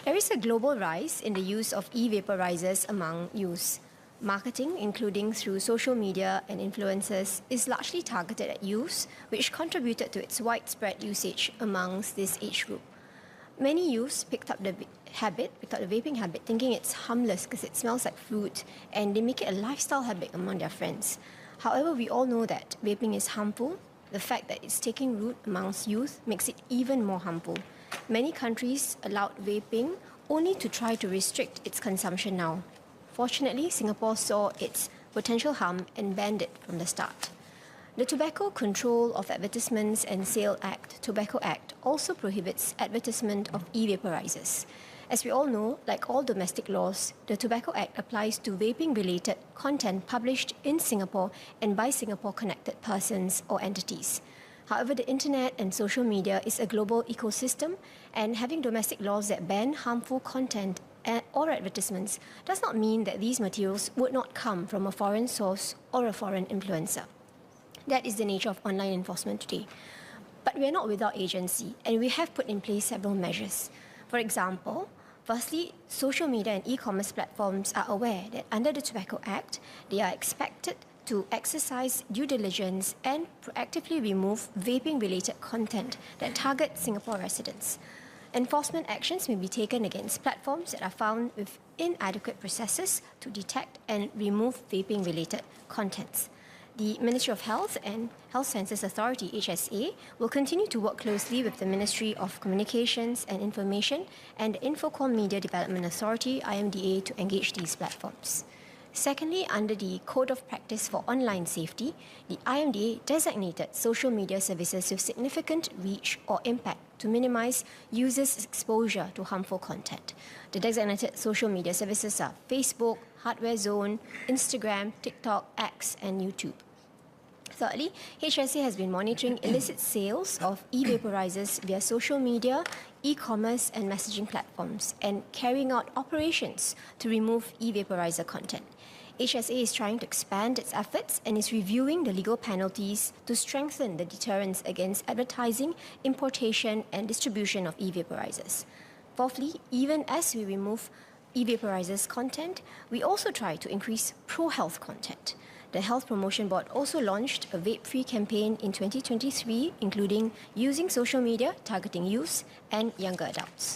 There is a global rise in the use of e-vaporizers among youths. Marketing, including through social media and influencers, is largely targeted at youths, which contributed to its widespread usage amongst this age group. Many youths picked up the vaping habit, thinking it's harmless because it smells like fruit, and they make it a lifestyle habit among their friends. However, we all know that vaping is harmful. The fact that it's taking root amongst youth makes it even more harmful. Many countries allowed vaping only to try to restrict its consumption now. Fortunately, Singapore saw its potential harm and banned it from the start. The Tobacco Control of Advertisements and Sale Act, Tobacco Act, also prohibits advertisement of e-vaporizers. As we all know, like all domestic laws, the Tobacco Act applies to vaping-related content published in Singapore and by Singapore-connected persons or entities. However, the internet and social media is a global ecosystem, and having domestic laws that ban harmful content or advertisements does not mean that these materials would not come from a foreign source or a foreign influencer. That is the nature of online enforcement today. But we are not without agency, and we have put in place several measures. For example, firstly, social media and e-commerce platforms are aware that under the Tobacco Act, they are expected to exercise due diligence and proactively remove vaping-related content that target Singapore residents. Enforcement actions may be taken against platforms that are found with inadequate processes to detect and remove vaping-related contents. The Ministry of Health and Health Sciences Authority, HSA, will continue to work closely with the Ministry of Communications and Information and the Infocom Media Development Authority, IMDA, to engage these platforms. Secondly, under the Code of Practice for Online Safety, the IMDA designated social media services with significant reach or impact to minimize users' exposure to harmful content. The designated social media services are Facebook, Hardware Zone, Instagram, TikTok, X, and YouTube. Thirdly, HSA has been monitoring illicit sales of e-vaporizers via social media, e-commerce, and messaging platforms, and carrying out operations to remove e-vaporizer content. HSA is trying to expand its efforts and is reviewing the legal penalties to strengthen the deterrence against advertising, importation, and distribution of e-vaporizers. Fourthly, even as we remove e-vaporizers content, we also try to increase pro-health content. The Health Promotion Board also launched a vape-free campaign in 2023, including using social media, targeting youths, and younger adults.